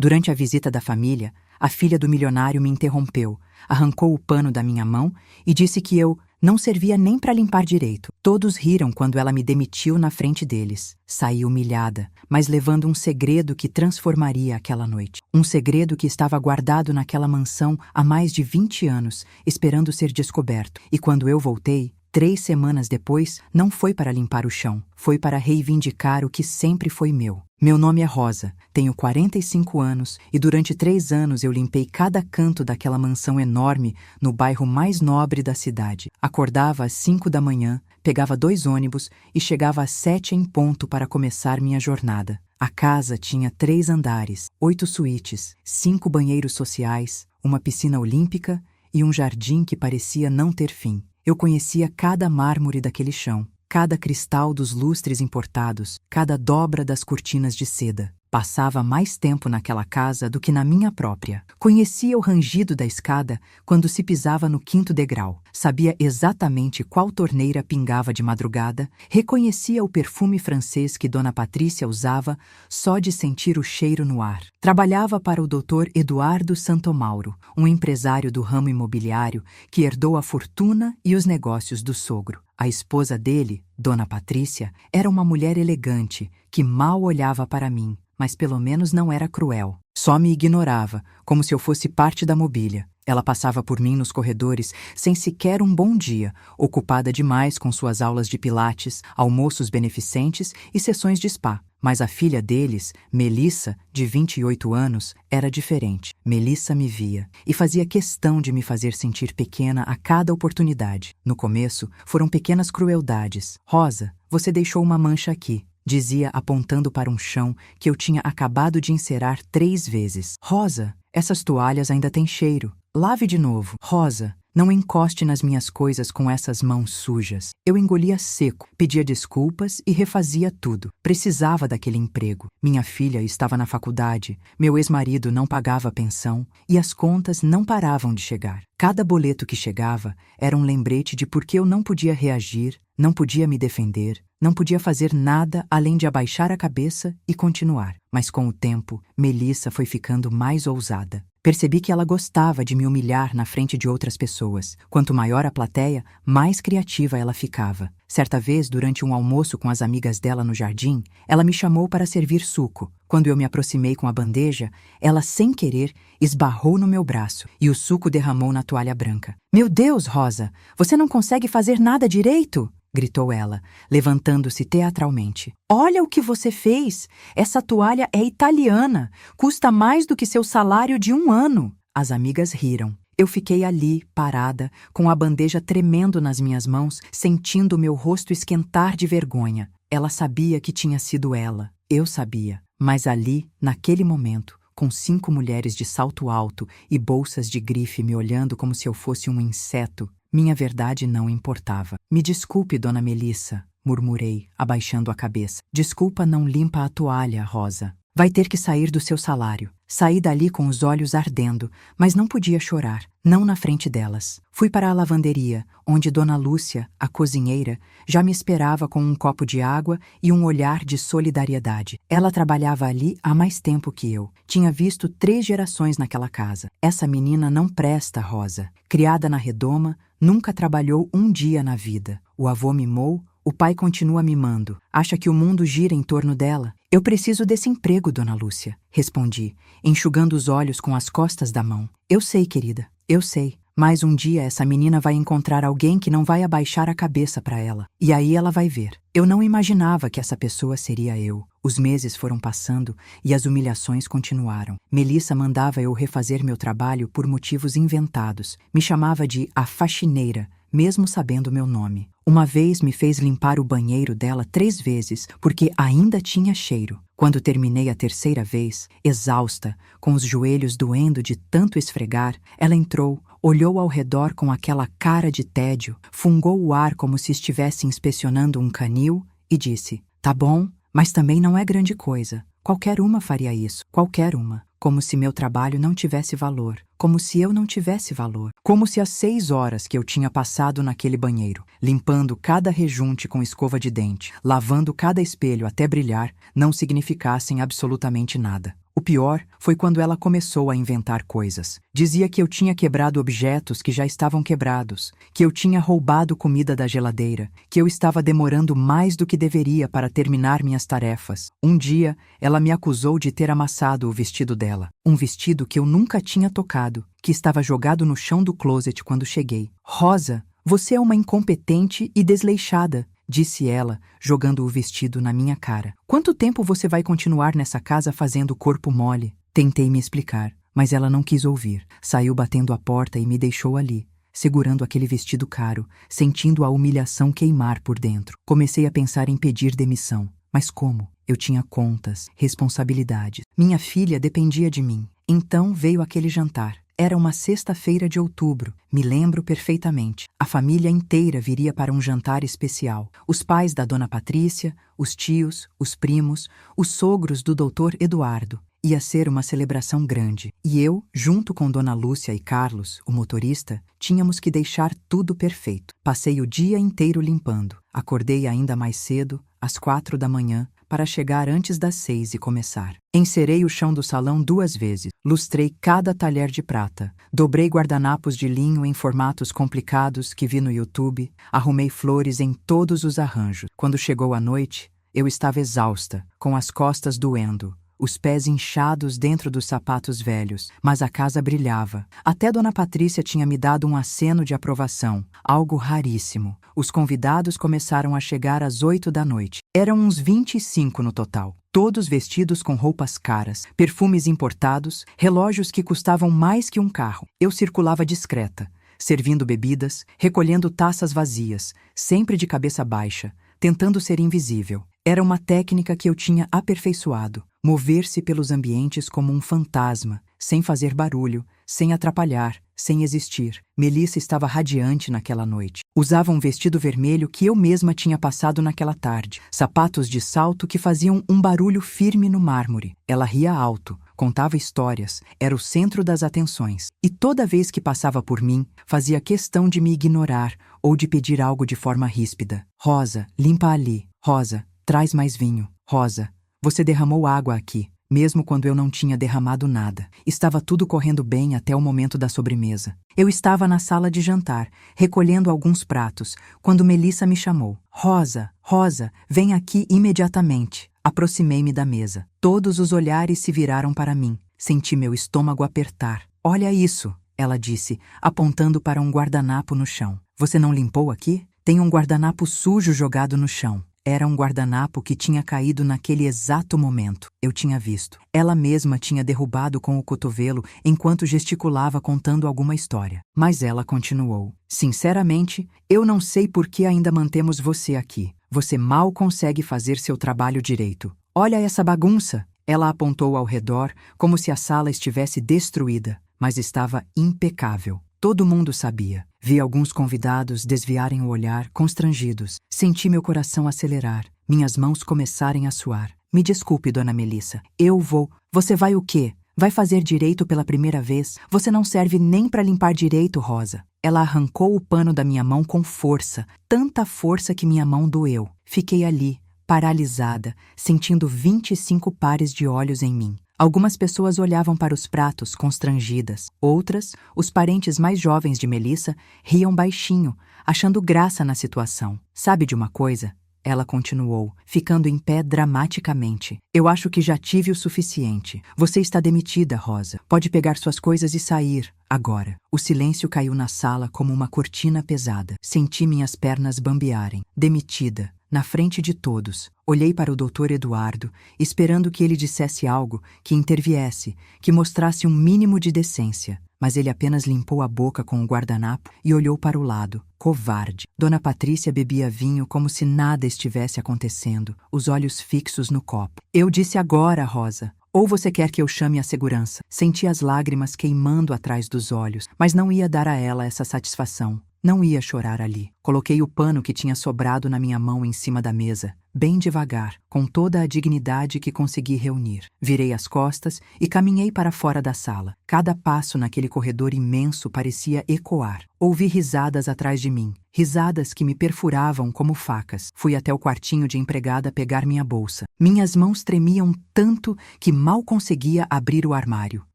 Durante a visita da família, a filha do milionário me interrompeu, arrancou o pano da minha mão e disse que eu não servia nem para limpar direito. Todos riram quando ela me demitiu na frente deles. Saí humilhada, mas levando um segredo que transformaria aquela noite. Um segredo que estava guardado naquela mansão há mais de 20 anos, esperando ser descoberto. E quando eu voltei, 3 semanas depois, não foi para limpar o chão, foi para reivindicar o que sempre foi meu. Meu nome é Rosa, tenho 45 anos e durante 3 anos eu limpei cada canto daquela mansão enorme no bairro mais nobre da cidade. Acordava às 5 da manhã, pegava 2 ônibus e chegava às 7 em ponto para começar minha jornada. A casa tinha 3 andares, 8 suítes, 5 banheiros sociais, uma piscina olímpica e um jardim que parecia não ter fim. Eu conhecia cada mármore daquele chão, cada cristal dos lustres importados, cada dobra das cortinas de seda. Passava mais tempo naquela casa do que na minha própria. Conhecia o rangido da escada quando se pisava no 5º degrau. Sabia exatamente qual torneira pingava de madrugada. Reconhecia o perfume francês que Dona Patrícia usava só de sentir o cheiro no ar. Trabalhava para o Dr. Eduardo Santomauro, um empresário do ramo imobiliário que herdou a fortuna e os negócios do sogro. A esposa dele, Dona Patrícia, era uma mulher elegante que mal olhava para mim, mas pelo menos não era cruel. Só me ignorava, como se eu fosse parte da mobília. Ela passava por mim nos corredores sem sequer um bom dia, ocupada demais com suas aulas de pilates, almoços beneficentes e sessões de spa. Mas a filha deles, Melissa, de 28 anos, era diferente. Melissa me via e fazia questão de me fazer sentir pequena a cada oportunidade. No começo, foram pequenas crueldades. Rosa, você deixou uma mancha aqui, dizia apontando para um chão que eu tinha acabado de encerar 3 vezes. Rosa, essas toalhas ainda têm cheiro. Lave de novo. Rosa, não encoste nas minhas coisas com essas mãos sujas. Eu engolia seco, pedia desculpas e refazia tudo. Precisava daquele emprego. Minha filha estava na faculdade, meu ex-marido não pagava pensão e as contas não paravam de chegar. Cada boleto que chegava era um lembrete de por que eu não podia reagir, não podia me defender, não podia fazer nada além de abaixar a cabeça e continuar. Mas com o tempo, Melissa foi ficando mais ousada. Percebi que ela gostava de me humilhar na frente de outras pessoas. Quanto maior a plateia, mais criativa ela ficava. Certa vez, durante um almoço com as amigas dela no jardim, ela me chamou para servir suco. Quando eu me aproximei com a bandeja, ela, sem querer, esbarrou no meu braço e o suco derramou na toalha branca. "Meu Deus, Rosa, você não consegue fazer nada direito?" gritou ela, levantando-se teatralmente. "Olha o que você fez! Essa toalha é italiana! Custa mais do que seu salário de 1 ano!" As amigas riram. Eu fiquei ali, parada, com a bandeja tremendo nas minhas mãos, sentindo o meu rosto esquentar de vergonha. Ela sabia que tinha sido ela. Eu sabia. Mas ali, naquele momento, com 5 mulheres de salto alto e bolsas de grife me olhando como se eu fosse um inseto, minha verdade não importava. "Me desculpe, dona Melissa", murmurei, abaixando a cabeça. "Desculpa não limpa a toalha, Rosa. Vai ter que sair do seu salário." Saí dali com os olhos ardendo, mas não podia chorar, não na frente delas. Fui para a lavanderia, onde Dona Lúcia, a cozinheira, já me esperava com um copo de água e um olhar de solidariedade. Ela trabalhava ali há mais tempo que eu. Tinha visto 3 gerações naquela casa. "Essa menina não presta, Rosa. Criada na redoma, nunca trabalhou um dia na vida. O avô mimou, o pai continua mimando. Acha que o mundo gira em torno dela." "Eu preciso desse emprego, Dona Lúcia", respondi, enxugando os olhos com as costas da mão. "Eu sei, querida, eu sei. Mas um dia essa menina vai encontrar alguém que não vai abaixar a cabeça para ela. E aí ela vai ver." Eu não imaginava que essa pessoa seria eu. Os meses foram passando e as humilhações continuaram. Melissa mandava eu refazer meu trabalho por motivos inventados. Me chamava de a faxineira, mesmo sabendo meu nome. Uma vez me fez limpar o banheiro dela 3 vezes, porque ainda tinha cheiro. Quando terminei a 3ª vez, exausta, com os joelhos doendo de tanto esfregar, ela entrou, olhou ao redor com aquela cara de tédio, fungou o ar como se estivesse inspecionando um canil e disse: "Tá bom, mas também não é grande coisa. Qualquer uma faria isso, qualquer uma." Como se meu trabalho não tivesse valor, como se eu não tivesse valor, como se as 6 horas que eu tinha passado naquele banheiro, limpando cada rejunte com escova de dente, lavando cada espelho até brilhar, não significassem absolutamente nada. O pior foi quando ela começou a inventar coisas. Dizia que eu tinha quebrado objetos que já estavam quebrados, que eu tinha roubado comida da geladeira, que eu estava demorando mais do que deveria para terminar minhas tarefas. Um dia, ela me acusou de ter amassado o vestido dela. Um vestido que eu nunca tinha tocado, que estava jogado no chão do closet quando cheguei. Rosa, você é uma incompetente e desleixada, disse ela, jogando o vestido na minha cara. Quanto tempo você vai continuar nessa casa fazendo corpo mole? Tentei me explicar, mas ela não quis ouvir. Saiu batendo a porta e me deixou ali, segurando aquele vestido caro, sentindo a humilhação queimar por dentro. Comecei a pensar em pedir demissão. Mas como? Eu tinha contas, responsabilidades. Minha filha dependia de mim. Então veio aquele jantar. Era uma sexta-feira de outubro, me lembro perfeitamente. A família inteira viria para um jantar especial. Os pais da Dona Patrícia, os tios, os primos, os sogros do Dr. Eduardo. Ia ser uma celebração grande. E eu, junto com Dona Lúcia e Carlos, o motorista, tínhamos que deixar tudo perfeito. Passei o dia inteiro limpando. Acordei ainda mais cedo, às 4 da manhã, para chegar antes das 6 e começar. Encerei o chão do salão 2 vezes, lustrei cada talher de prata, dobrei guardanapos de linho em formatos complicados que vi no YouTube, arrumei flores em todos os arranjos. Quando chegou a noite, eu estava exausta, com as costas doendo, os pés inchados dentro dos sapatos velhos, mas a casa brilhava. Até Dona Patrícia tinha me dado um aceno de aprovação, algo raríssimo. Os convidados começaram a chegar às 8 da noite. Eram uns 25 no total, todos vestidos com roupas caras, perfumes importados, relógios que custavam mais que um carro. Eu circulava discreta, servindo bebidas, recolhendo taças vazias, sempre de cabeça baixa, tentando ser invisível. Era uma técnica que eu tinha aperfeiçoado, mover-se pelos ambientes como um fantasma, sem fazer barulho, sem atrapalhar, sem existir. Melissa estava radiante naquela noite. Usava um vestido vermelho que eu mesma tinha passado naquela tarde, sapatos de salto que faziam um barulho firme no mármore. Ela ria alto, contava histórias, era o centro das atenções. E toda vez que passava por mim, fazia questão de me ignorar ou de pedir algo de forma ríspida. Rosa, limpa ali. Rosa, traz mais vinho. Rosa, você derramou água aqui, mesmo quando eu não tinha derramado nada. Estava tudo correndo bem até o momento da sobremesa. Eu estava na sala de jantar, recolhendo alguns pratos, quando Melissa me chamou. Rosa, Rosa, vem aqui imediatamente. Aproximei-me da mesa. Todos os olhares se viraram para mim. Senti meu estômago apertar. Olha isso, ela disse, apontando para um guardanapo no chão. Você não limpou aqui? Tem um guardanapo sujo jogado no chão. Era um guardanapo que tinha caído naquele exato momento. Eu tinha visto. Ela mesma tinha derrubado com o cotovelo enquanto gesticulava contando alguma história. Mas ela continuou. Sinceramente, eu não sei por que ainda mantemos você aqui. Você mal consegue fazer seu trabalho direito. Olha essa bagunça! Ela apontou ao redor como se a sala estivesse destruída, mas estava impecável. Todo mundo sabia. Vi alguns convidados desviarem o olhar, constrangidos. Senti meu coração acelerar, minhas mãos começarem a suar. Me desculpe, Dona Melissa. Eu vou... Você vai o quê? Vai fazer direito pela primeira vez? Você não serve nem para limpar direito, Rosa. Ela arrancou o pano da minha mão com força, tanta força que minha mão doeu. Fiquei ali, paralisada, sentindo 25 pares de olhos em mim. Algumas pessoas olhavam para os pratos, constrangidas. Outras, os parentes mais jovens de Melissa, riam baixinho, achando graça na situação. Sabe de uma coisa? Ela continuou, ficando em pé dramaticamente. Eu acho que já tive o suficiente. Você está demitida, Rosa. Pode pegar suas coisas e sair, agora. O silêncio caiu na sala como uma cortina pesada. Senti minhas pernas bambearem. Demitida. Na frente de todos, olhei para o Dr. Eduardo, esperando que ele dissesse algo, que interviesse, que mostrasse um mínimo de decência. Mas ele apenas limpou a boca com o guardanapo e olhou para o lado, covarde. Dona Patrícia bebia vinho como se nada estivesse acontecendo, os olhos fixos no copo. Eu disse agora, Rosa. Ou você quer que eu chame a segurança? Senti as lágrimas queimando atrás dos olhos, mas não ia dar a ela essa satisfação. Não ia chorar ali. Coloquei o pano que tinha sobrado na minha mão em cima da mesa. bem devagar, com toda a dignidade que consegui reunir. Virei as costas e caminhei para fora da sala. Cada passo naquele corredor imenso parecia ecoar. Ouvi risadas atrás de mim, risadas que me perfuravam como facas. Fui até o quartinho de empregada pegar minha bolsa. Minhas mãos tremiam tanto que mal conseguia abrir o armário.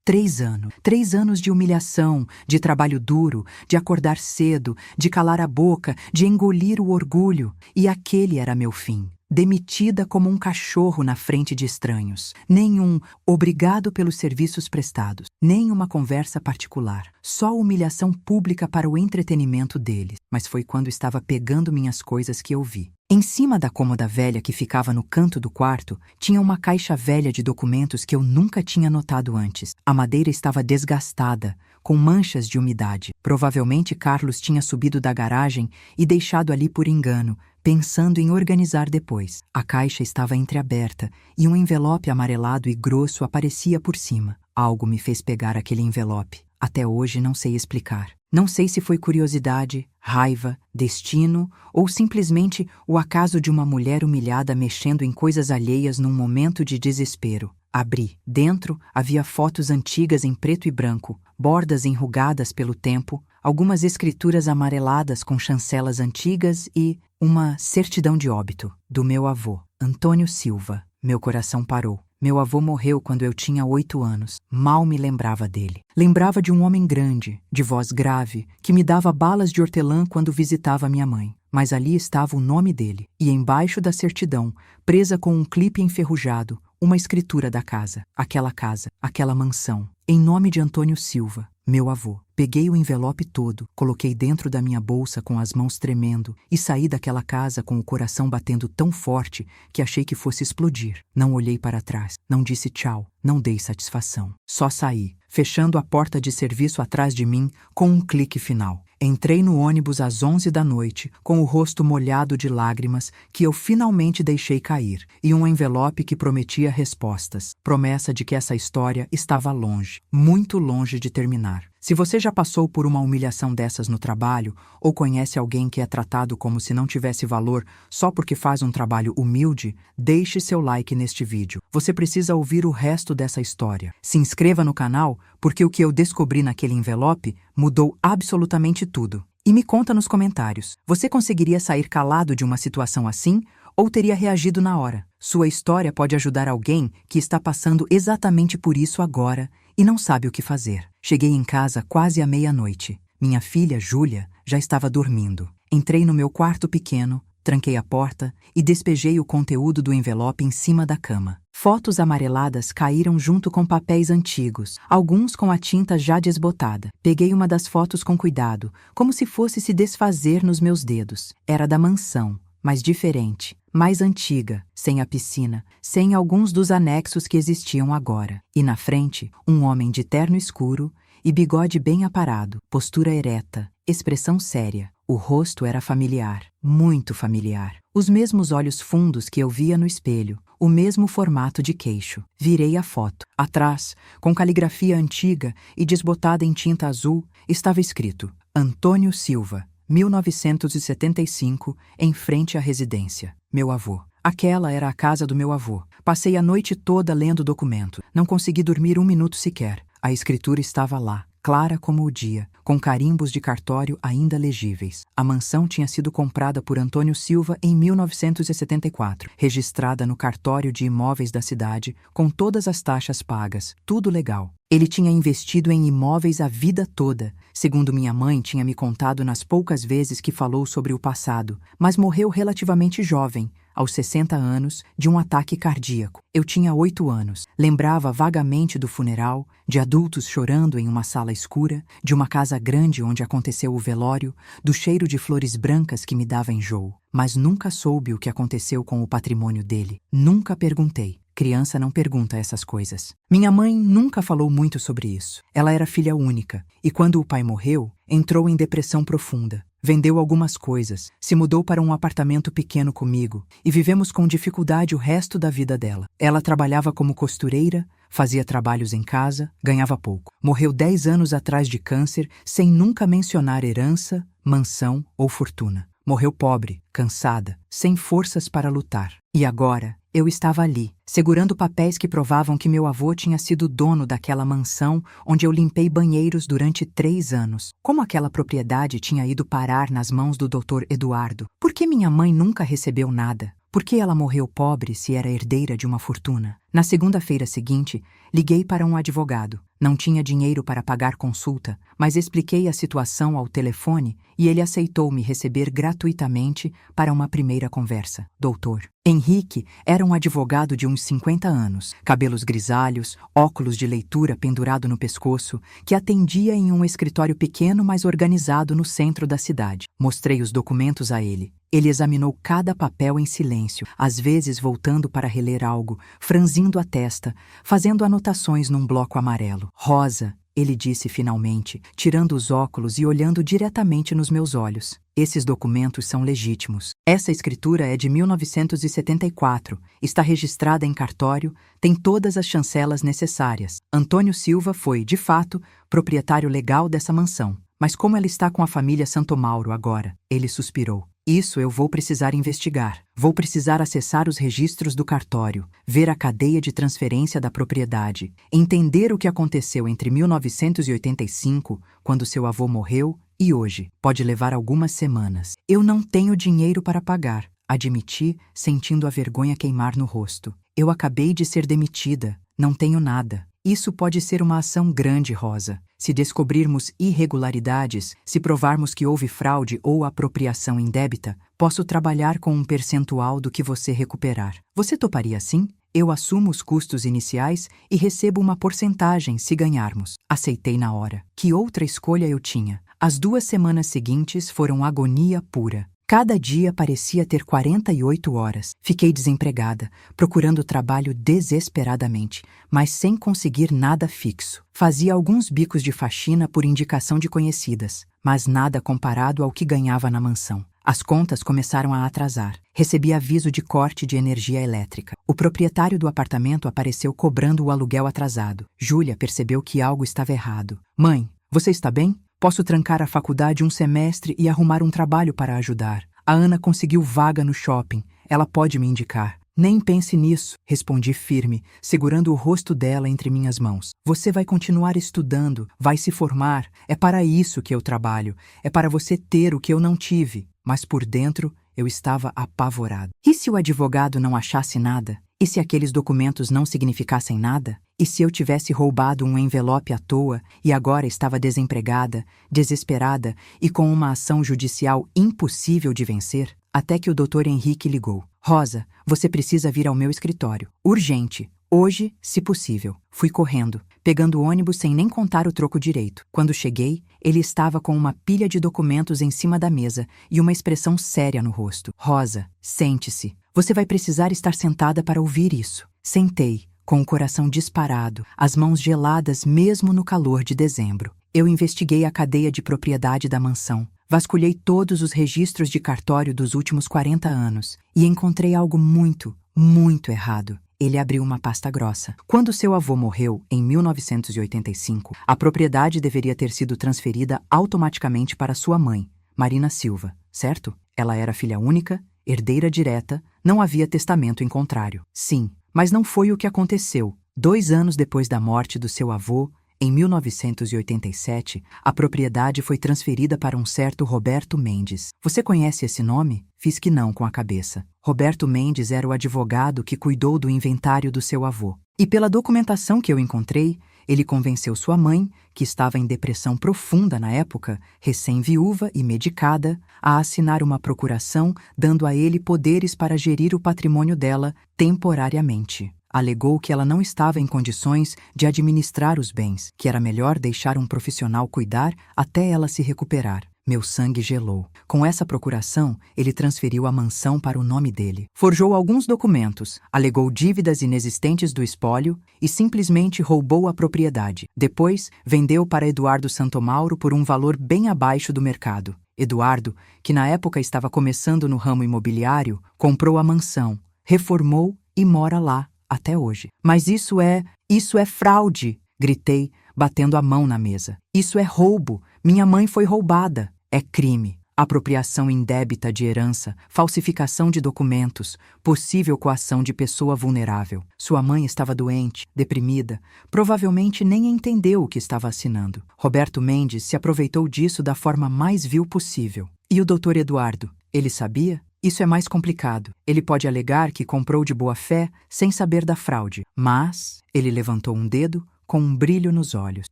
3 anos. 3 anos de humilhação, de trabalho duro, de acordar cedo, de calar a boca, de engolir o orgulho. E aquele era meu fim. Demitida como um cachorro na frente de estranhos. Nenhum obrigado pelos serviços prestados. Nem uma conversa particular. Só humilhação pública para o entretenimento deles. Mas foi quando estava pegando minhas coisas que eu vi. Em cima da cômoda velha que ficava no canto do quarto, tinha uma caixa velha de documentos que eu nunca tinha notado antes. A madeira estava desgastada, com manchas de umidade. Provavelmente Carlos tinha subido da garagem e deixado ali por engano, pensando em organizar depois. A caixa estava entreaberta e um envelope amarelado e grosso aparecia por cima. Algo me fez pegar aquele envelope. Até hoje não sei explicar. Não sei se foi curiosidade, raiva, destino ou simplesmente o acaso de uma mulher humilhada mexendo em coisas alheias num momento de desespero. Abri. Dentro havia fotos antigas em preto e branco, bordas enrugadas pelo tempo, algumas escrituras amareladas com chancelas antigas e uma certidão de óbito do meu avô, Antônio Silva. Meu coração parou. Meu avô morreu quando eu tinha 8 anos. Mal me lembrava dele. Lembrava de um homem grande, de voz grave, que me dava balas de hortelã quando visitava minha mãe. Mas ali estava o nome dele, e embaixo da certidão, presa com um clipe enferrujado, uma escritura da casa, aquela mansão, em nome de Antônio Silva, meu avô. Peguei o envelope todo, coloquei dentro da minha bolsa com as mãos tremendo e saí daquela casa com o coração batendo tão forte que achei que fosse explodir. Não olhei para trás, não disse tchau, não dei satisfação. Só saí, fechando a porta de serviço atrás de mim com um clique final. Entrei no ônibus às 11 da noite, com o rosto molhado de lágrimas que eu finalmente deixei cair, e um envelope que prometia respostas. Promessa de que essa história estava longe, muito longe de terminar. Se você já passou por uma humilhação dessas no trabalho, ou conhece alguém que é tratado como se não tivesse valor só porque faz um trabalho humilde, deixe seu like neste vídeo. Você precisa ouvir o resto dessa história. Se inscreva no canal, porque o que eu descobri naquele envelope mudou absolutamente tudo. E me conta nos comentários, você conseguiria sair calado de uma situação assim ou teria reagido na hora? Sua história pode ajudar alguém que está passando exatamente por isso agora e não sabe o que fazer. Cheguei em casa quase à meia-noite. Minha filha, Júlia, já estava dormindo. Entrei no meu quarto pequeno, tranquei a porta e despejei o conteúdo do envelope em cima da cama. Fotos amareladas caíram junto com papéis antigos, alguns com a tinta já desbotada. Peguei uma das fotos com cuidado, como se fosse se desfazer nos meus dedos. Era da mansão, mas diferente, mais antiga, sem a piscina, sem alguns dos anexos que existiam agora. E na frente, um homem de terno escuro e bigode bem aparado, postura ereta, expressão séria. O rosto era familiar, muito familiar. Os mesmos olhos fundos que eu via no espelho, o mesmo formato de queixo. Virei a foto. Atrás, com caligrafia antiga e desbotada em tinta azul, estava escrito Antônio Silva, 1975, em frente à residência. Meu avô. Aquela era a casa do meu avô. Passei a noite toda lendo o documento. Não consegui dormir um minuto sequer. A escritura estava lá, clara como o dia, com carimbos de cartório ainda legíveis. A mansão tinha sido comprada por Antônio Silva em 1974, registrada no cartório de imóveis da cidade, com todas as taxas pagas, tudo legal. Ele tinha investido em imóveis a vida toda, segundo minha mãe tinha me contado nas poucas vezes que falou sobre o passado, mas morreu relativamente jovem, aos 60 anos, de um ataque cardíaco. Eu tinha 8 anos. Lembrava vagamente do funeral, de adultos chorando em uma sala escura, de uma casa grande onde aconteceu o velório, do cheiro de flores brancas que me dava enjoo. Mas nunca soube o que aconteceu com o patrimônio dele. Nunca perguntei. Criança não pergunta essas coisas. Minha mãe nunca falou muito sobre isso. Ela era filha única, e quando o pai morreu, entrou em depressão profunda. Vendeu algumas coisas, se mudou para um apartamento pequeno comigo, e vivemos com dificuldade o resto da vida dela. Ela trabalhava como costureira, fazia trabalhos em casa, ganhava pouco. Morreu 10 anos atrás de câncer, sem nunca mencionar herança, mansão ou fortuna. morreu pobre, cansada, sem forças para lutar. E agora, eu estava ali, segurando papéis que provavam que meu avô tinha sido dono daquela mansão onde eu limpei banheiros durante 3 anos. Como aquela propriedade tinha ido parar nas mãos do Dr. Eduardo? Por que minha mãe nunca recebeu nada? Por que ela morreu pobre se era herdeira de uma fortuna? Na segunda-feira seguinte, liguei para um advogado. Não tinha dinheiro para pagar consulta, mas expliquei a situação ao telefone e ele aceitou me receber gratuitamente para uma primeira conversa. Doutor Henrique era um advogado de uns 50 anos, cabelos grisalhos, óculos de leitura pendurado no pescoço, que atendia em um escritório pequeno mas organizado no centro da cidade. Mostrei os documentos a ele. Ele examinou cada papel em silêncio, às vezes voltando para reler algo, franzindo a testa, fazendo anotações num bloco amarelo. Rosa, ele disse finalmente, tirando os óculos e olhando diretamente nos meus olhos. Esses documentos são legítimos. Essa escritura é de 1974, está registrada em cartório, tem todas as chancelas necessárias. Antônio Silva foi, de fato, proprietário legal dessa mansão. Mas como ela está com a família Santomauro agora? Ele suspirou. Isso eu vou precisar investigar. Vou precisar acessar os registros do cartório, ver a cadeia de transferência da propriedade, entender o que aconteceu entre 1985, quando seu avô morreu, e hoje. Pode levar algumas semanas. Eu não tenho dinheiro para pagar, admiti, sentindo a vergonha queimar no rosto. Eu acabei de ser demitida. Não tenho nada. Isso pode ser uma ação grande, Rosa. Se descobrirmos irregularidades, se provarmos que houve fraude ou apropriação indébita, posso trabalhar com um percentual do que você recuperar. Você toparia assim? Eu assumo os custos iniciais e recebo uma porcentagem se ganharmos. Aceitei na hora. Que outra escolha eu tinha? As 2 semanas seguintes foram agonia pura. Cada dia parecia ter 48 horas. Fiquei desempregada, procurando trabalho desesperadamente, mas sem conseguir nada fixo. Fazia alguns bicos de faxina por indicação de conhecidas, mas nada comparado ao que ganhava na mansão. As contas começaram a atrasar. Recebi aviso de corte de energia elétrica. O proprietário do apartamento apareceu cobrando o aluguel atrasado. Júlia percebeu que algo estava errado. Mãe, você está bem? Posso trancar a faculdade um semestre e arrumar um trabalho para ajudar. A Ana conseguiu vaga no shopping. Ela pode me indicar. Nem pense nisso, respondi firme, segurando o rosto dela entre minhas mãos. Você vai continuar estudando, vai se formar. É para isso que eu trabalho. É para você ter o que eu não tive. Mas por dentro, eu estava apavorado. E se o advogado não achasse nada? E se aqueles documentos não significassem nada? E se eu tivesse roubado um envelope à toa e agora estava desempregada, desesperada e com uma ação judicial impossível de vencer? Até que o Dr. Henrique ligou. Rosa, você precisa vir ao meu escritório. Urgente. Hoje, se possível. Fui correndo, pegando o ônibus sem nem contar o troco direito. Quando cheguei, ele estava com uma pilha de documentos em cima da mesa e uma expressão séria no rosto. Rosa, sente-se. Você vai precisar estar sentada para ouvir isso. Sentei, com o coração disparado, as mãos geladas mesmo no calor de dezembro. Eu investiguei a cadeia de propriedade da mansão. Vasculhei todos os registros de cartório dos últimos 40 anos e encontrei algo muito, muito errado. Ele abriu uma pasta grossa. Quando seu avô morreu, em 1985, a propriedade deveria ter sido transferida automaticamente para sua mãe, Marina Silva, certo? Ela era filha única, herdeira direta, não havia testamento em contrário. Sim, mas não foi o que aconteceu. 2 anos depois da morte do seu avô, em 1987, a propriedade foi transferida para um certo Roberto Mendes. Você conhece esse nome? Fiz que não com a cabeça. Roberto Mendes era o advogado que cuidou do inventário do seu avô. E pela documentação que eu encontrei, ele convenceu sua mãe, que estava em depressão profunda na época, recém-viúva e medicada, a assinar uma procuração, dando a ele poderes para gerir o patrimônio dela temporariamente. Alegou que ela não estava em condições de administrar os bens, que era melhor deixar um profissional cuidar até ela se recuperar. Meu sangue gelou. Com essa procuração, ele transferiu a mansão para o nome dele. Forjou alguns documentos, alegou dívidas inexistentes do espólio e simplesmente roubou a propriedade. Depois, vendeu para Eduardo Santomauro por um valor bem abaixo do mercado. Eduardo, que na época estava começando no ramo imobiliário, comprou a mansão, reformou e mora lá até hoje. Mas isso é fraude, gritei, batendo a mão na mesa. Isso é roubo. Minha mãe foi roubada. É crime. apropriação indébita de herança, falsificação de documentos, possível coação de pessoa vulnerável. Sua mãe estava doente, deprimida, provavelmente nem entendeu o que estava assinando. Roberto Mendes se aproveitou disso da forma mais vil possível. E o Dr. Eduardo? Ele sabia? Isso é mais complicado. Ele pode alegar que comprou de boa fé sem saber da fraude. Mas ele levantou um dedo com um brilho nos olhos.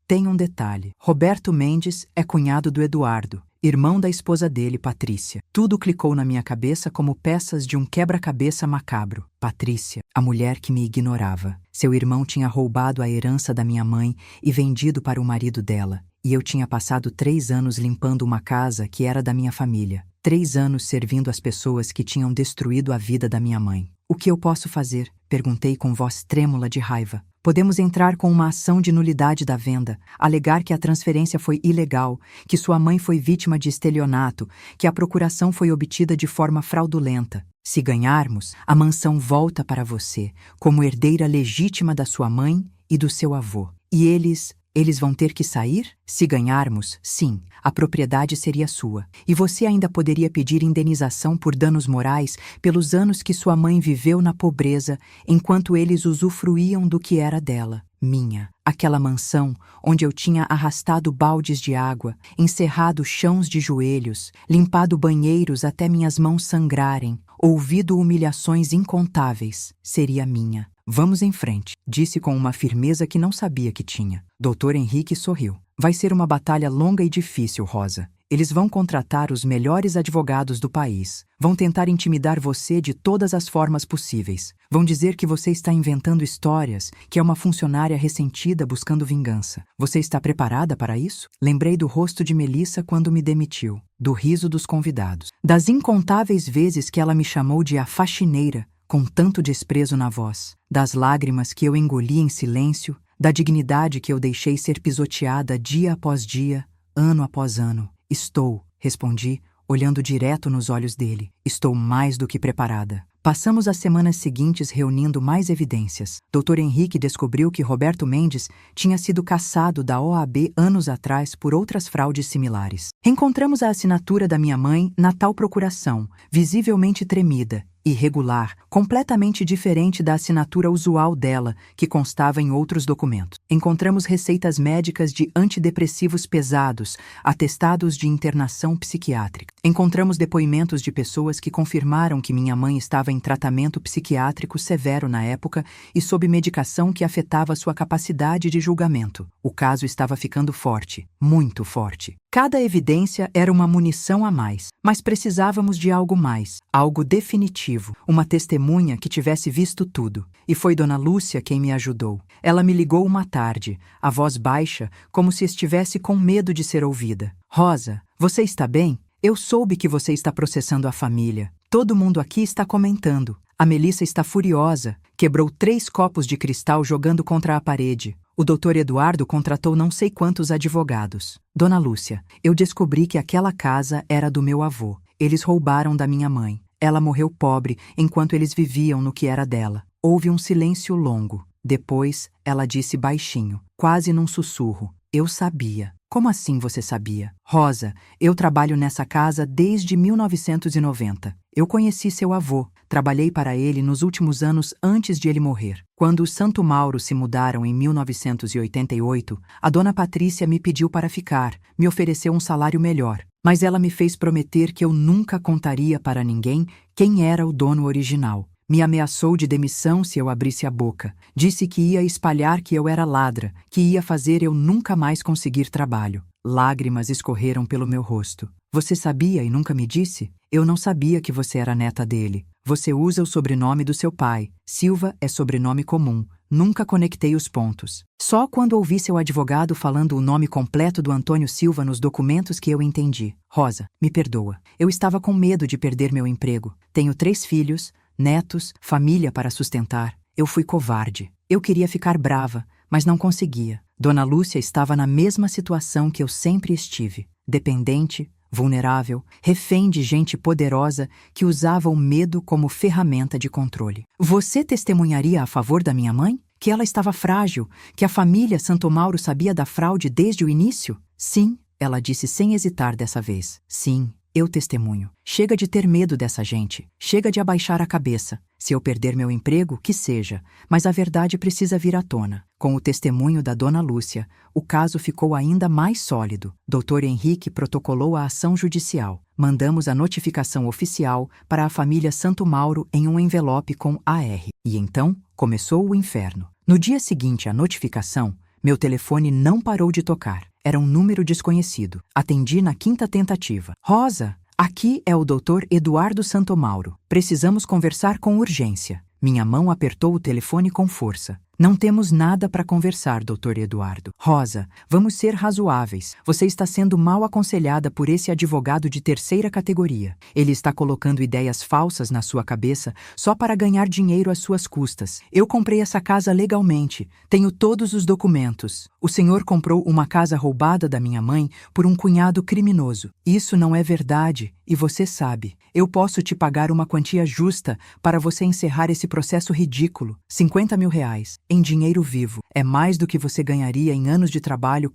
Tem um detalhe. Roberto Mendes é cunhado do Eduardo, irmão da esposa dele, Patrícia. Tudo clicou na minha cabeça como peças de um quebra-cabeça macabro. Patrícia, a mulher que me ignorava. Seu irmão tinha roubado a herança da minha mãe e vendido para o marido dela. E eu tinha passado 3 anos limpando uma casa que era da minha família. 3 anos servindo as pessoas que tinham destruído a vida da minha mãe. O que eu posso fazer? Perguntei com voz trêmula de raiva. Podemos entrar com uma ação de nulidade da venda, alegar que a transferência foi ilegal, que sua mãe foi vítima de estelionato, que a procuração foi obtida de forma fraudulenta. Se ganharmos, a mansão volta para você, como herdeira legítima da sua mãe e do seu avô. E eles vão ter que sair? Se ganharmos, sim, a propriedade seria sua. E você ainda poderia pedir indenização por danos morais pelos anos que sua mãe viveu na pobreza, enquanto eles usufruíam do que era dela, minha. Aquela mansão onde eu tinha arrastado baldes de água, encerrado chãos de joelhos, limpado banheiros até minhas mãos sangrarem, ouvido humilhações incontáveis, seria minha. Vamos em frente, disse com uma firmeza que não sabia que tinha. Dr. Henrique sorriu. Vai ser uma batalha longa e difícil, Rosa. Eles vão contratar os melhores advogados do país. Vão tentar intimidar você de todas as formas possíveis. Vão dizer que você está inventando histórias, que é uma funcionária ressentida buscando vingança. Você está preparada para isso? Lembrei do rosto de Melissa quando me demitiu, do riso dos convidados, das incontáveis vezes que ela me chamou de a faxineira, com tanto desprezo na voz, das lágrimas que eu engoli em silêncio, da dignidade que eu deixei ser pisoteada dia após dia, ano após ano. Estou, respondi, olhando direto nos olhos dele. Estou mais do que preparada. Passamos as semanas seguintes reunindo mais evidências. Dr. Henrique descobriu que Roberto Mendes tinha sido cassado da OAB anos atrás por outras fraudes similares. Encontramos a assinatura da minha mãe na tal procuração, visivelmente tremida, irregular, completamente diferente da assinatura usual dela, que constava em outros documentos. Encontramos receitas médicas de antidepressivos pesados, atestados de internação psiquiátrica. Encontramos depoimentos de pessoas que confirmaram que minha mãe estava em tratamento psiquiátrico severo na época e sob medicação que afetava sua capacidade de julgamento. O caso estava ficando forte, muito forte. Cada evidência era uma munição a mais, mas precisávamos de algo mais, algo definitivo, uma testemunha que tivesse visto tudo. E foi Dona Lúcia quem me ajudou. Ela me ligou uma tarde, a voz baixa, como se estivesse com medo de ser ouvida. Rosa, você está bem? Eu soube que você está processando a família. Todo mundo aqui está comentando. A Melissa está furiosa. Quebrou 3 copos de cristal jogando contra a parede. O Dr. Eduardo contratou não sei quantos advogados. Dona Lúcia, eu descobri que aquela casa era do meu avô. Eles roubaram da minha mãe. Ela morreu pobre enquanto eles viviam no que era dela. Houve um silêncio longo. Depois, ela disse baixinho, quase num sussurro. Eu sabia. Como assim você sabia? Rosa, eu trabalho nessa casa desde 1990. Eu conheci seu avô. Trabalhei para ele nos últimos anos antes de ele morrer. Quando os Santo Mauro se mudaram em 1988, a dona Patrícia me pediu para ficar, me ofereceu um salário melhor. Mas ela me fez prometer que eu nunca contaria para ninguém quem era o dono original. Me ameaçou de demissão se eu abrisse a boca. Disse que ia espalhar que eu era ladra, que ia fazer eu nunca mais conseguir trabalho. Lágrimas escorreram pelo meu rosto. Você sabia e nunca me disse? Eu não sabia que você era neta dele. Você usa o sobrenome do seu pai. Silva é sobrenome comum. Nunca conectei os pontos. Só quando ouvi seu advogado falando o nome completo do Antônio Silva nos documentos que eu entendi. Rosa, me perdoa. Eu estava com medo de perder meu emprego. Tenho 3 filhos, netos, família para sustentar. Eu fui covarde. Eu queria ficar brava, mas não conseguia. Dona Lúcia estava na mesma situação que eu sempre estive. Dependente, vulnerável, refém de gente poderosa que usava o medo como ferramenta de controle. Você testemunharia a favor da minha mãe? Que ela estava frágil? Que a família Santo Mauro sabia da fraude desde o início? Sim, ela disse sem hesitar dessa vez. Sim, Eu testemunho. Chega de ter medo dessa gente. Chega de abaixar a cabeça. Se eu perder meu emprego, que seja, mas a verdade precisa vir à tona. Com o testemunho da dona Lúcia, o caso ficou ainda mais sólido. Dr. Henrique protocolou a ação judicial. Mandamos a notificação oficial para a família Santo Mauro em um envelope com AR. E então, começou o inferno. No dia seguinte à notificação, meu telefone não parou de tocar. Era um número desconhecido. Atendi na quinta tentativa. Rosa, aqui é o Dr. Eduardo Santo Mauro. Precisamos conversar com urgência. Minha mão apertou o telefone com força. Não temos nada para conversar, Dr. Eduardo. Rosa, vamos ser razoáveis. Você está sendo mal aconselhada por esse advogado de terceira categoria. Ele está colocando ideias falsas na sua cabeça só para ganhar dinheiro às suas custas. Eu comprei essa casa legalmente. Tenho todos os documentos. O senhor comprou uma casa roubada da minha mãe por um cunhado criminoso. Isso não é verdade, e você sabe. Eu posso te pagar uma quantia justa para você encerrar esse processo ridículo. R$ 50.000. Em dinheiro vivo. É mais do que você ganharia em anos de trabalho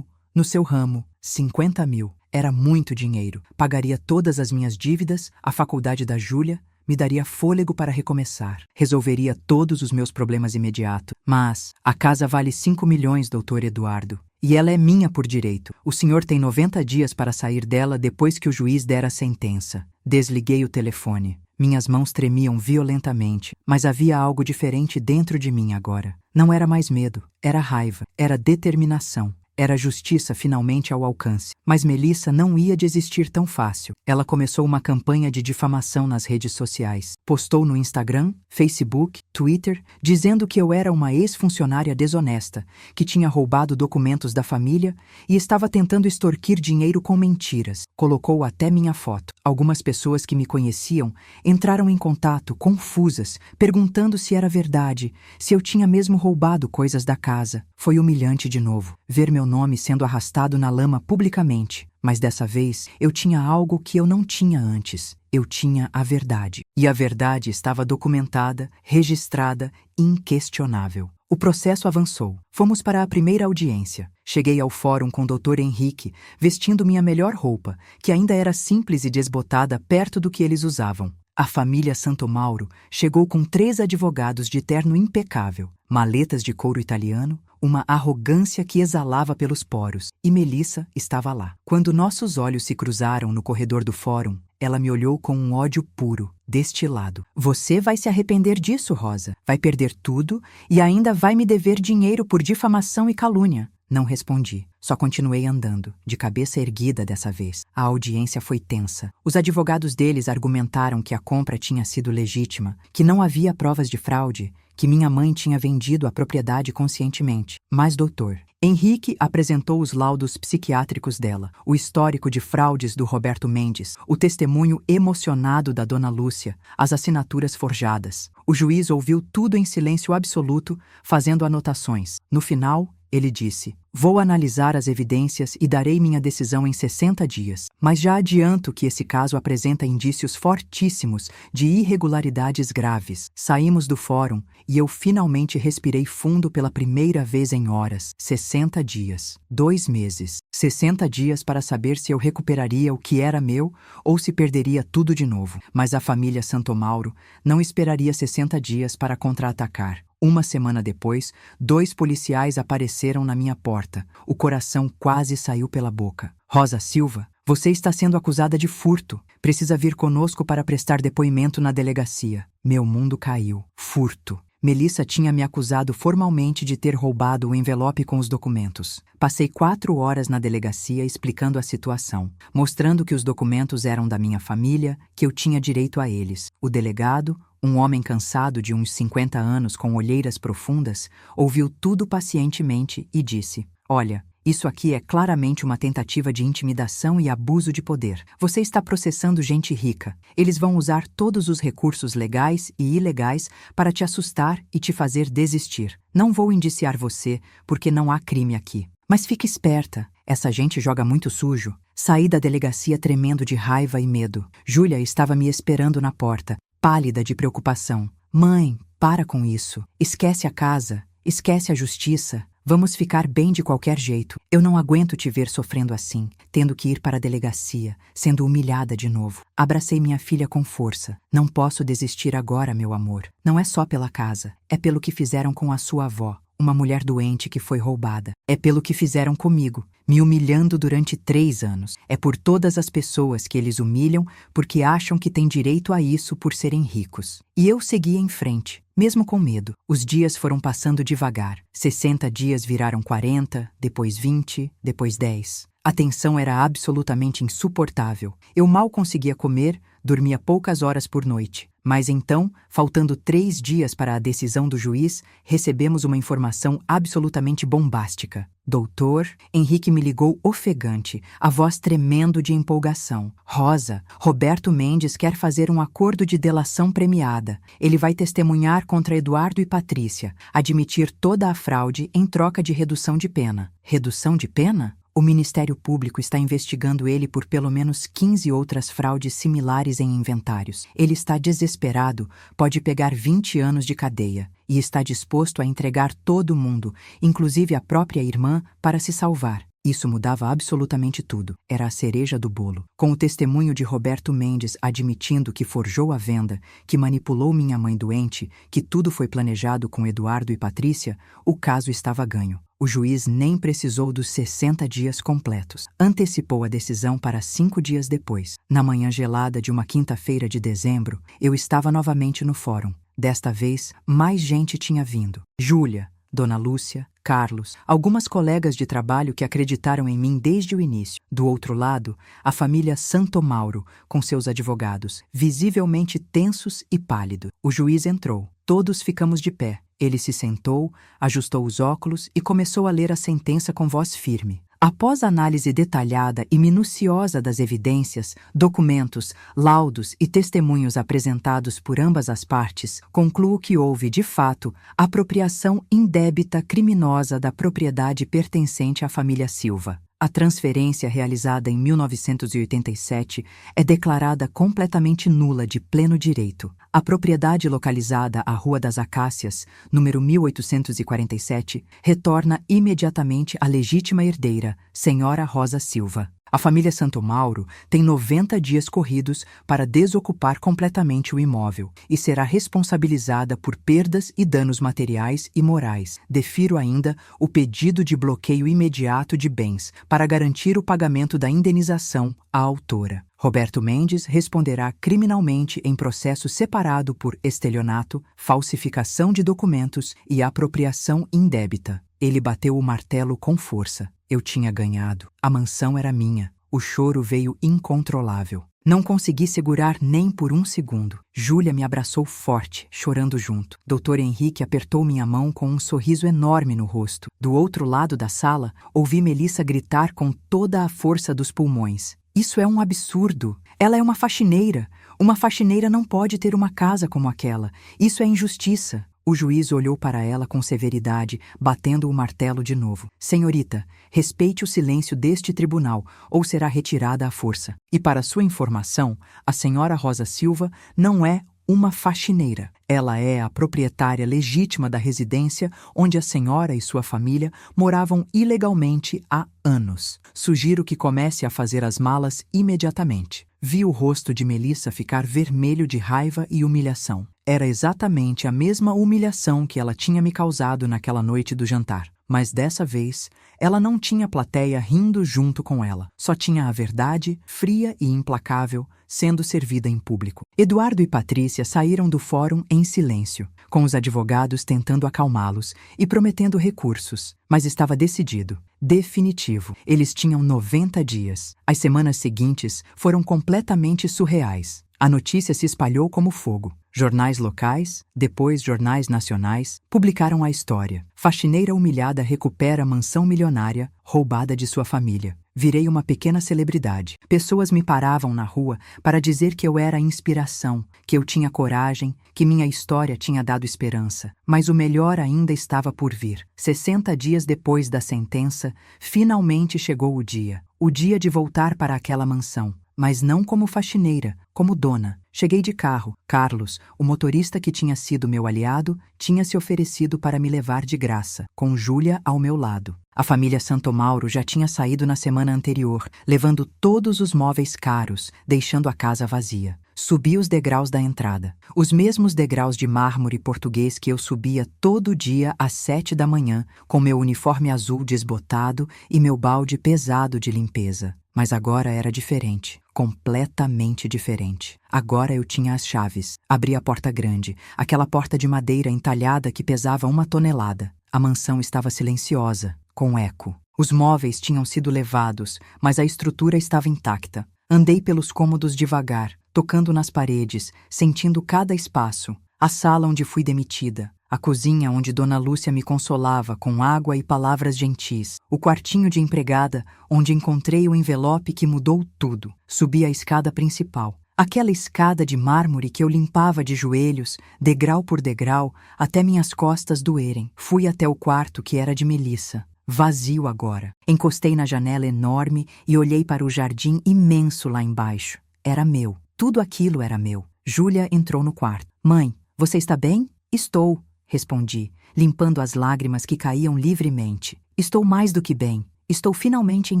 no seu ramo. 50.000. Era muito dinheiro. Pagaria todas as minhas dívidas, a faculdade da Júlia, me daria fôlego para recomeçar. Resolveria todos os meus problemas imediato. Mas a casa vale 5 milhões, Dr. Eduardo. E ela é minha por direito. O senhor tem 90 dias para sair dela depois que o juiz der a sentença. Desliguei o telefone. Minhas mãos tremiam violentamente, mas havia algo diferente dentro de mim agora. Não era mais medo, era raiva, era determinação. Era justiça finalmente ao alcance. Mas Melissa não ia desistir tão fácil. Ela começou uma campanha de difamação nas redes sociais. Postou no Instagram, Facebook, Twitter, dizendo que eu era uma ex-funcionária desonesta, que tinha roubado documentos da família e estava tentando extorquir dinheiro com mentiras. Colocou até minha foto. Algumas pessoas que me conheciam entraram em contato, confusas, perguntando se era verdade, se eu tinha mesmo roubado coisas da casa. Foi humilhante de novo, ver meu nome sendo arrastado na lama publicamente. Mas dessa vez, eu tinha algo que eu não tinha antes. Eu tinha a verdade. E a verdade estava documentada, registrada, inquestionável. O processo avançou. Fomos para a primeira audiência. Cheguei ao fórum com o Dr. Henrique, vestindo minha melhor roupa, que ainda era simples e desbotada perto do que eles usavam. A família Santo Mauro chegou com 3 advogados de terno impecável, maletas de couro italiano, uma arrogância que exalava pelos poros, e Melissa estava lá. Quando nossos olhos se cruzaram no corredor do fórum, ela me olhou com um ódio puro, destilado. Você vai se arrepender disso, Rosa. Vai perder tudo e ainda vai me dever dinheiro por difamação e calúnia. Não respondi. Só continuei andando, de cabeça erguida dessa vez. A audiência foi tensa. Os advogados deles argumentaram que a compra tinha sido legítima, que não havia provas de fraude, que minha mãe tinha vendido a propriedade conscientemente. Mas, doutor, Henrique apresentou os laudos psiquiátricos dela, o histórico de fraudes do Roberto Mendes, o testemunho emocionado da dona Lúcia, as assinaturas forjadas. O juiz ouviu tudo em silêncio absoluto, fazendo anotações. No final, ele disse: vou analisar as evidências e darei minha decisão em 60 dias. Mas já adianto que esse caso apresenta indícios fortíssimos de irregularidades graves. Saímos do fórum e eu finalmente respirei fundo pela primeira vez em horas. 60 dias. 2 meses. 60 dias para saber se eu recuperaria o que era meu ou se perderia tudo de novo. Mas a família Santo Mauro não esperaria 60 dias para contra-atacar. Uma semana depois, 2 policiais apareceram na minha porta. O coração quase saiu pela boca. Rosa Silva, você está sendo acusada de furto. Precisa vir conosco para prestar depoimento na delegacia. Meu mundo caiu. Furto. Melissa tinha me acusado formalmente de ter roubado o envelope com os documentos. Passei 4 horas na delegacia explicando a situação, mostrando que os documentos eram da minha família, que eu tinha direito a eles. O delegado, um homem cansado de uns 50 anos com olheiras profundas, ouviu tudo pacientemente e disse: olha, isso aqui é claramente uma tentativa de intimidação e abuso de poder. Você está processando gente rica. Eles vão usar todos os recursos legais e ilegais para te assustar e te fazer desistir. Não vou indiciar você, porque não há crime aqui. Mas fique esperta, essa gente joga muito sujo. Saí da delegacia tremendo de raiva e medo. Júlia estava me esperando na porta, pálida de preocupação. Mãe, para com isso. Esquece a casa, esquece a justiça. Vamos ficar bem de qualquer jeito. Eu não aguento te ver sofrendo assim, tendo que ir para a delegacia, sendo humilhada de novo. Abracei minha filha com força. Não posso desistir agora, meu amor. Não é só pela casa. É pelo que fizeram com a sua avó, uma mulher doente que foi roubada. É pelo que fizeram comigo, me humilhando durante 3 anos. É por todas as pessoas que eles humilham porque acham que têm direito a isso por serem ricos. E eu segui em frente, mesmo com medo. Os dias foram passando devagar. 60 dias viraram 40, depois 20, depois 10. A tensão era absolutamente insuportável. Eu mal conseguia comer, dormia poucas horas por noite. Mas então, faltando 3 dias para a decisão do juiz, recebemos uma informação absolutamente bombástica. Doutor, Henrique me ligou ofegante, a voz tremendo de empolgação. Rosa, Roberto Mendes quer fazer um acordo de delação premiada. Ele vai testemunhar contra Eduardo e Patrícia, admitir toda a fraude em troca de redução de pena. Redução de pena? O Ministério Público está investigando ele por pelo menos 15 outras fraudes similares em inventários. Ele está desesperado, pode pegar 20 anos de cadeia e está disposto a entregar todo mundo, inclusive a própria irmã, para se salvar. Isso mudava absolutamente tudo. Era a cereja do bolo. Com o testemunho de Roberto Mendes admitindo que forjou a venda, que manipulou minha mãe doente, que tudo foi planejado com Eduardo e Patrícia, o caso estava ganho. O juiz nem precisou dos 60 dias completos. Antecipou a decisão para 5 dias depois. Na manhã gelada de uma quinta-feira de dezembro, eu estava novamente no fórum. Desta vez, mais gente tinha vindo. Júlia, Dona Lúcia, Carlos, algumas colegas de trabalho que acreditaram em mim desde o início. Do outro lado, a família Santomauro, com seus advogados, visivelmente tensos e pálidos. O juiz entrou. Todos ficamos de pé. Ele se sentou, ajustou os óculos e começou a ler a sentença com voz firme. Após análise detalhada e minuciosa das evidências, documentos, laudos e testemunhos apresentados por ambas as partes, concluo que houve, de fato, apropriação indébita criminosa da propriedade pertencente à família Silva. A transferência realizada em 1987 é declarada completamente nula de pleno direito. A propriedade localizada à Rua das Acácias, número 1847, retorna imediatamente à legítima herdeira, Senhora Rosa Silva. A família Santomauro tem 90 dias corridos para desocupar completamente o imóvel e será responsabilizada por perdas e danos materiais e morais. Defiro ainda o pedido de bloqueio imediato de bens para garantir o pagamento da indenização à autora. Roberto Mendes responderá criminalmente em processo separado por estelionato, falsificação de documentos e apropriação indébita. Ele bateu o martelo com força. Eu tinha ganhado. A mansão era minha. O choro veio incontrolável. Não consegui segurar nem por um segundo. Júlia me abraçou forte, chorando junto. Doutor Henrique apertou minha mão com um sorriso enorme no rosto. Do outro lado da sala, ouvi Melissa gritar com toda a força dos pulmões. Isso é um absurdo. Ela é uma faxineira. Uma faxineira não pode ter uma casa como aquela. Isso é injustiça. O juiz olhou para ela com severidade, batendo o martelo de novo. Senhorita, respeite o silêncio deste tribunal, ou será retirada à força. E para sua informação, a senhora Rosa Silva não é uma faxineira. Ela é a proprietária legítima da residência onde a senhora e sua família moravam ilegalmente há anos. Sugiro que comece a fazer as malas imediatamente. Vi o rosto de Melissa ficar vermelho de raiva e humilhação. Era exatamente a mesma humilhação que ela tinha me causado naquela noite do jantar. Mas dessa vez, ela não tinha plateia rindo junto com ela. Só tinha a verdade, fria e implacável, sendo servida em público. Eduardo e Patrícia saíram do fórum em silêncio, com os advogados tentando acalmá-los e prometendo recursos. Mas estava decidido. Definitivo. Eles tinham 90 dias. As semanas seguintes foram completamente surreais. A notícia se espalhou como fogo. Jornais locais, depois jornais nacionais, publicaram a história. Faxineira humilhada recupera mansão milionária roubada de sua família. Virei uma pequena celebridade. Pessoas me paravam na rua para dizer que eu era inspiração, que eu tinha coragem, que minha história tinha dado esperança. Mas o melhor ainda estava por vir. 60 dias depois da sentença, finalmente chegou o dia. O dia de voltar para aquela mansão. mas não como faxineira, como dona. Cheguei de carro. Carlos, o motorista que tinha sido meu aliado, tinha se oferecido para me levar de graça, com Júlia ao meu lado. A família Santomauro já tinha saído na semana anterior, levando todos os móveis caros, deixando a casa vazia. Subi os degraus da entrada. Os mesmos degraus de mármore português que eu subia todo dia às 7 da manhã, com meu uniforme azul desbotado e meu balde pesado de limpeza. Mas agora era diferente, completamente diferente. Agora eu tinha as chaves. Abri a porta grande, aquela porta de madeira entalhada que pesava 1 tonelada. A mansão estava silenciosa, com eco. Os móveis tinham sido levados, mas a estrutura estava intacta. Andei pelos cômodos devagar, tocando nas paredes, sentindo cada espaço. A sala onde fui demitida, a cozinha onde Dona Lúcia me consolava com água e palavras gentis, o quartinho de empregada onde encontrei o envelope que mudou tudo. Subi a escada principal, aquela escada de mármore que eu limpava de joelhos, degrau por degrau, até minhas costas doerem. Fui até o quarto que era de Melissa. Vazio agora. Encostei na janela enorme e olhei para o jardim imenso lá embaixo. Era meu. Tudo aquilo era meu. Júlia entrou no quarto. Mãe, você está bem? Estou, respondi, limpando as lágrimas que caíam livremente. Estou mais do que bem. Estou finalmente em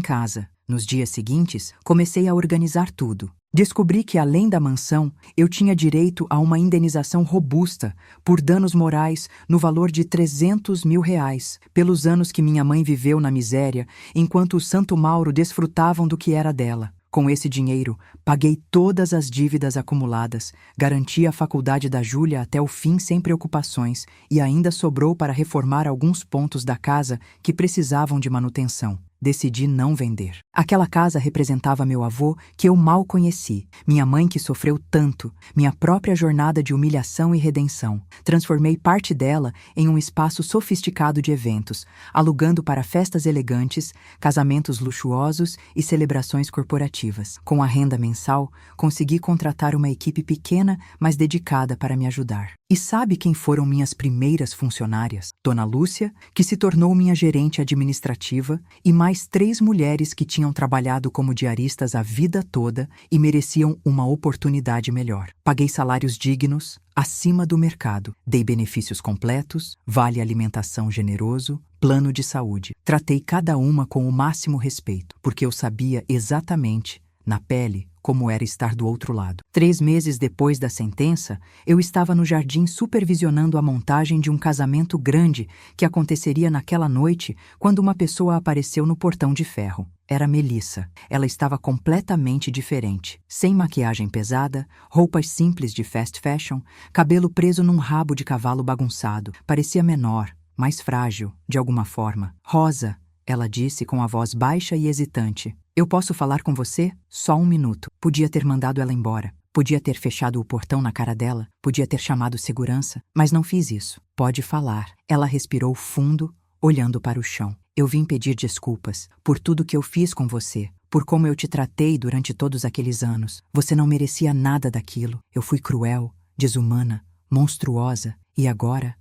casa. Nos dias seguintes, comecei a organizar tudo. Descobri que, além da mansão, eu tinha direito a uma indenização robusta por danos morais no valor de R$300 mil, pelos anos que minha mãe viveu na miséria, enquanto os Santomauro desfrutavam do que era dela. Com esse dinheiro, paguei todas as dívidas acumuladas, garanti a faculdade da Júlia até o fim sem preocupações e ainda sobrou para reformar alguns pontos da casa que precisavam de manutenção. Decidi não vender. Aquela casa representava meu avô, que eu mal conheci, minha mãe que sofreu tanto, minha própria jornada de humilhação e redenção. Transformei parte dela em um espaço sofisticado de eventos, alugando para festas elegantes, casamentos luxuosos e celebrações corporativas. Com a renda mensal, consegui contratar uma equipe pequena, mas dedicada para me ajudar. E sabe quem foram minhas primeiras funcionárias? Dona Lúcia, que se tornou minha gerente administrativa, e mais 3 mulheres que tinham trabalhado como diaristas a vida toda e mereciam uma oportunidade melhor. Paguei salários dignos, acima do mercado. Dei benefícios completos, vale alimentação generoso, plano de saúde. Tratei cada uma com o máximo respeito, porque eu sabia exatamente, na pele, como era estar do outro lado. 3 meses depois da sentença, eu estava no jardim supervisionando a montagem de um casamento grande que aconteceria naquela noite quando uma pessoa apareceu no portão de ferro. Era Melissa. Ela estava completamente diferente. Sem maquiagem pesada, roupas simples de fast fashion, cabelo preso num rabo de cavalo bagunçado. Parecia menor, mais frágil, de alguma forma. Rosa, ela disse com a voz baixa e hesitante. Eu posso falar com você? Só 1 minuto. Podia ter mandado ela embora. Podia ter fechado o portão na cara dela. Podia ter chamado segurança. Mas não fiz isso. Pode falar. Ela respirou fundo, olhando para o chão. Eu vim pedir desculpas por tudo que eu fiz com você, por como eu te tratei durante todos aqueles anos. Você não merecia nada daquilo. Eu fui cruel, desumana, monstruosa. E agora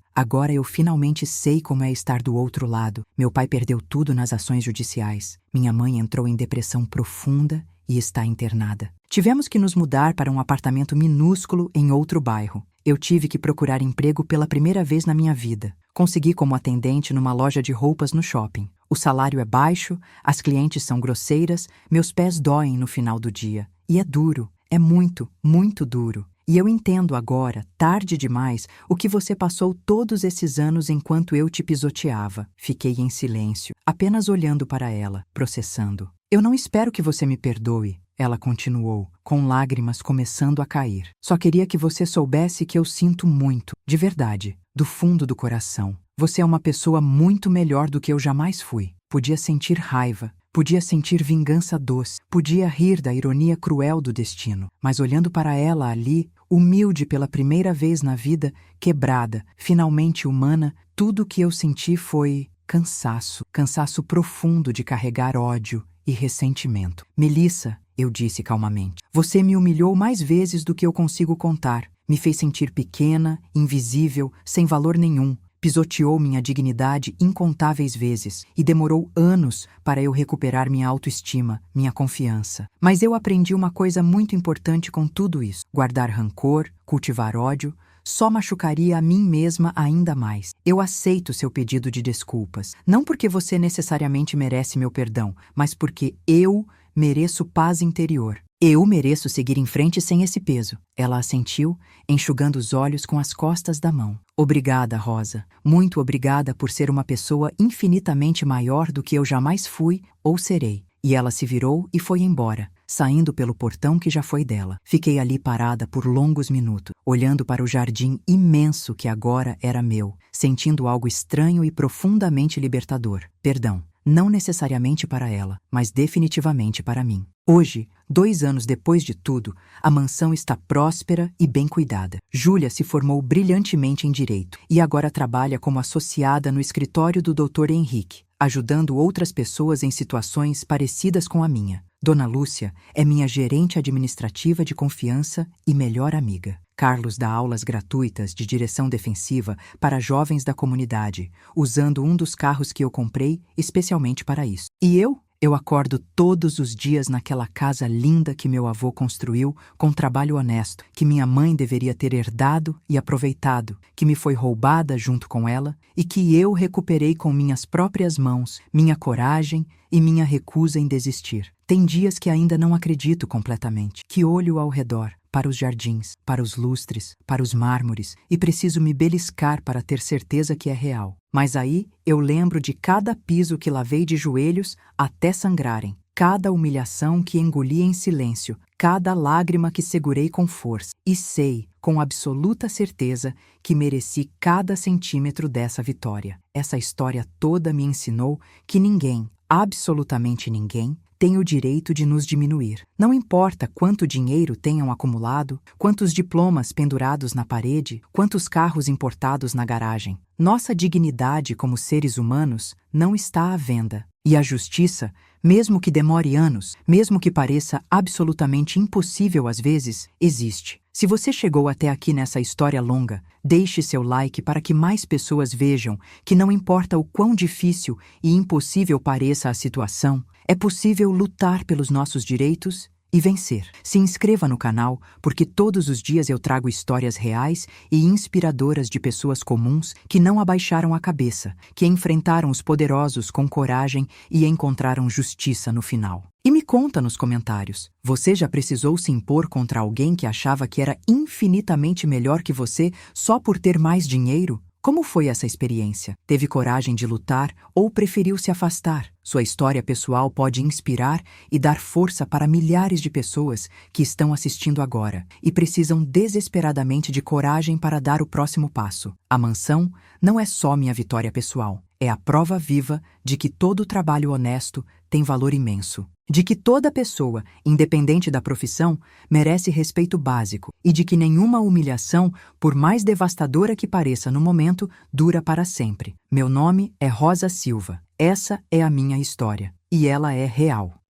eu finalmente sei como é estar do outro lado. Meu pai perdeu tudo nas ações judiciais. Minha mãe entrou em depressão profunda e está internada. Tivemos que nos mudar para um apartamento minúsculo em outro bairro. Eu tive que procurar emprego pela primeira vez na minha vida. Consegui como atendente numa loja de roupas no shopping. O salário é baixo, as clientes são grosseiras, meus pés doem no final do dia. E é duro, é muito, muito duro. E eu entendo agora, tarde demais, o que você passou todos esses anos enquanto eu te pisoteava. Fiquei em silêncio, apenas olhando para ela, processando. Eu não espero que você me perdoe, ela continuou, com lágrimas começando a cair. Só queria que você soubesse que eu sinto muito, de verdade, do fundo do coração. Você é uma pessoa muito melhor do que eu jamais fui. Podia sentir raiva. Podia sentir vingança doce, podia rir da ironia cruel do destino, mas olhando para ela ali, humilde pela primeira vez na vida, quebrada, finalmente humana, tudo o que eu senti foi cansaço profundo de carregar ódio e ressentimento. Melissa, eu disse calmamente, você me humilhou mais vezes do que eu consigo contar, me fez sentir pequena, invisível, sem valor nenhum. pisoteou minha dignidade incontáveis vezes e demorou anos para eu recuperar minha autoestima, minha confiança. Mas eu aprendi uma coisa muito importante com tudo isso: guardar rancor, cultivar ódio, só machucaria a mim mesma ainda mais. Eu aceito seu pedido de desculpas, não porque você necessariamente merece meu perdão, mas porque eu mereço paz interior. Eu mereço seguir em frente sem esse peso. Ela assentiu, enxugando os olhos com as costas da mão. Obrigada, Rosa. Muito obrigada por ser uma pessoa infinitamente maior do que eu jamais fui ou serei. E ela se virou e foi embora, saindo pelo portão que já foi dela. Fiquei ali parada por longos minutos, olhando para o jardim imenso que agora era meu, sentindo algo estranho e profundamente libertador. Perdão, não necessariamente para ela, mas definitivamente para mim. Hoje, 2 anos depois de tudo, a mansão está próspera e bem cuidada. Júlia se formou brilhantemente em Direito e agora trabalha como associada no escritório do Dr. Henrique, ajudando outras pessoas em situações parecidas com a minha. Dona Lúcia é minha gerente administrativa de confiança e melhor amiga. Carlos dá aulas gratuitas de direção defensiva para jovens da comunidade, usando um dos carros que eu comprei especialmente para isso. E eu acordo todos os dias naquela casa linda que meu avô construiu com trabalho honesto, que minha mãe deveria ter herdado e aproveitado, que me foi roubada junto com ela e que eu recuperei com minhas próprias mãos, minha coragem e minha recusa em desistir. Tem dias que ainda não acredito completamente, que olho ao redor, para os jardins, para os lustres, para os mármores, e preciso me beliscar para ter certeza que é real. Mas aí eu lembro de cada piso que lavei de joelhos até sangrarem, cada humilhação que engoli em silêncio, cada lágrima que segurei com força, e sei, com absoluta certeza, que mereci cada centímetro dessa vitória. Essa história toda me ensinou que ninguém, absolutamente ninguém, tem o direito de nos diminuir. Não importa quanto dinheiro tenham acumulado, quantos diplomas pendurados na parede, quantos carros importados na garagem. Nossa dignidade como seres humanos não está à venda. E a justiça, mesmo que demore anos, mesmo que pareça absolutamente impossível às vezes, existe. Se você chegou até aqui nessa história longa, deixe seu like para que mais pessoas vejam que não importa o quão difícil e impossível pareça a situação, é possível lutar pelos nossos direitos e vencer. Se inscreva no canal, porque todos os dias eu trago histórias reais e inspiradoras de pessoas comuns que não abaixaram a cabeça, que enfrentaram os poderosos com coragem e encontraram justiça no final. E me conta nos comentários, você já precisou se impor contra alguém que achava que era infinitamente melhor que você só por ter mais dinheiro? Como foi essa experiência? Teve coragem de lutar ou preferiu se afastar? Sua história pessoal pode inspirar e dar força para milhares de pessoas que estão assistindo agora e precisam desesperadamente de coragem para dar o próximo passo. A mansão não é só minha vitória pessoal, é a prova viva de que todo trabalho honesto tem valor imenso. De que toda pessoa, independente da profissão, merece respeito básico e de que nenhuma humilhação, por mais devastadora que pareça no momento, dura para sempre. Meu nome é Rosa Silva. Essa é a minha história. E ela é real.